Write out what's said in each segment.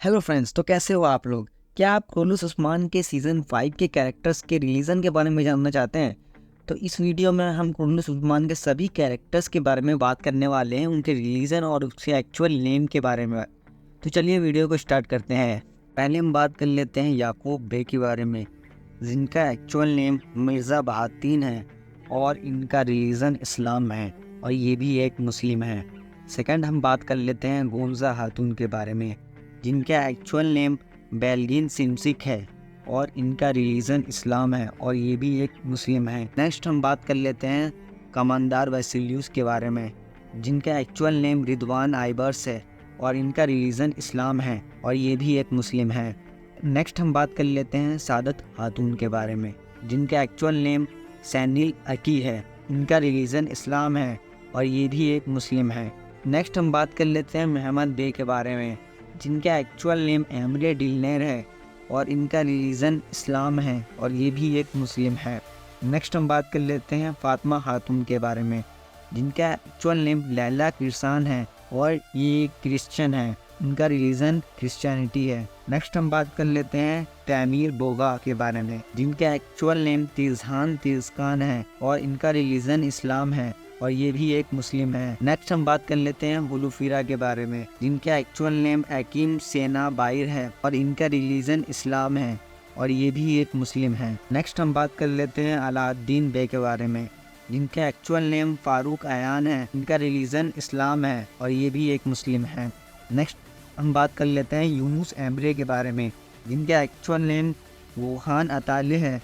Hello friends, तो कैसे हो आप लोग। क्या आप खुर्रम उस्मान के सीज़न 5 के कैरेक्टर्स के रिलीजन के बारे में जानना चाहते हैं? तो इस वीडियो में हम खुर्रम उस्मान के सभी कैरेक्टर्स के बारे में बात करने वाले हैं, उनके रिलीजन और उसके एक्चुअल नेम के बारे में। तो चलिए वीडियो को स्टार्ट करते हैं। पहले हम बात कर लेते हैं याकूब बे के बारे में, जिनका एक्चुअल नेम मिर्ज़ा बहातीन है और इनका रिलीजन इस्लाम है और ये भी एक मुस्लिम है। सेकंड हम बात कर लेते हैं गोमज़ा खातून के बारे में, जिनका एक्चुअल नेम बेलगिन सिमसिक है और इनका रिलीजन इस्लाम है और ये भी एक मुस्लिम है। नेक्स्ट हम बात कर लेते हैं कमांडर वैसिलियस के बारे में, जिनका एक्चुअल नेम रिदवान आइबर्स है और इनका रिलीजन इस्लाम है और ये भी एक मुस्लिम है। नेक्स्ट हम बात कर लेते हैं सादत खातून के बारे में, जिनका एक्चुअल नेम सैनिल अकी है, इनका रिलीजन इस्लाम है और ये भी एक मुस्लिम है। नेक्स्ट हम बात कर लेते हैं महमद बे के बारे में, जिनका एक्चुअल नेम एमरे डिलनेर है और इनका रिलीजन इस्लाम है और ये भी एक मुस्लिम है। नेक्स्ट हम बात कर लेते हैं फातिमा खातून के बारे में, जिनका एक्चुअल नेम लैला किरसान है और ये क्रिश्चियन है, इनका रिलीजन क्रिश्चियनिटी है। नेक्स्ट हम बात कर लेते हैं तैमीर बोगा के बारे में, जिनका एक्चुअल नेम तिजहान तिजकान है और इनका रिलीजन इस्लाम है और ये भी एक मुस्लिम है। नेक्स्ट हम बात कर लेते हैं हुलूफिरा के बारे में, जिनका एक्चुअल नेम हकीम सेना बाइर है और इनका रिलीजन इस्लाम है और ये भी एक मुस्लिम है। नेक्स्ट हम बात कर लेते हैं अलाउद्दीन बे के बारे में, जिनका एक्चुअल नेम फारूक आयान है, इनका रिलीजन इस्लाम है और ये भी एक मुस्लिम है। नेक्स्ट हम बात कर लेते हैं यूनुस एम्बरे के बारे में, जिनका एक्चुअल नेम वोहान अताले है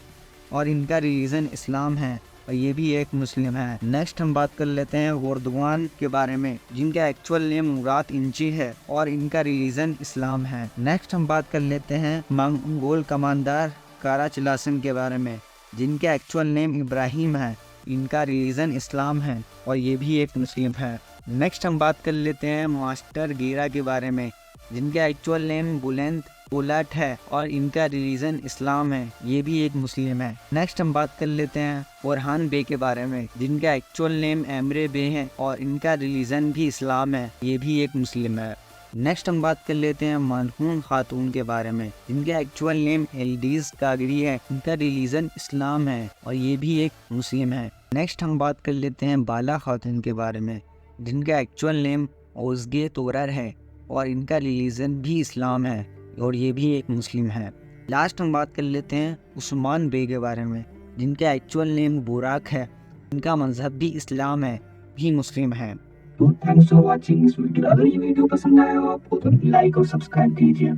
और इनका रिलीजन इस्लाम है और ये भी एक मुस्लिम है। नेक्स्ट हम बात कर लेते हैं वर्दवान के बारे में, जिनका एक्चुअल नेम मुराद इंची है और इनका रिलीजन इस्लाम है। नेक्स्ट हम बात कर लेते हैं मंगोल कमांडर काराचिलासन के बारे में, जिनका एक्चुअल नेम इब्राहिम है, इनका रिलीजन इस्लाम है और ये भी एक मुस्लिम है। नेक्स्ट हम बात कर लेते हैं मास्टर गिरा के बारे में, जिनका एक्चुअल नेम बुलंद उलट है और इनका रिलीजन इस्लाम है, ये भी एक मुस्लिम है। नेक्स्ट हम बात कर लेते हैं फरहान बे के बारे में, जिनका एक्चुअल नेम एमरे बे है और इनका रिलीजन भी इस्लाम है, ये भी एक मुस्लिम है। नेक्स्ट हम बात कर लेते हैं मरहूम खातून के बारे में, जिनका एक्चुअल नेम एल्डीज कागरी है, इनका रिलीजन इस्लाम है और ये भी एक मुस्लिम है। नेक्स्ट हम बात कर लेते हैं बाला खातून के बारे में, जिनका एक्चुअल नेम ओजगे तोरर है और इनका रिलीजन भी इस्लाम है और ये भी एक मुस्लिम है। लास्ट हम बात कर लेते हैं उस्मान बे के बारे में, जिनका एक्चुअल नेम बुराक है, इनका मजहब भी इस्लाम है, भी मुस्लिम है। तो थैंक्स फॉर वॉचिंग इस वीडियो। अगर ये वीडियो पसंद आया हो आपको तो लाइक और सब्सक्राइब कीजिए।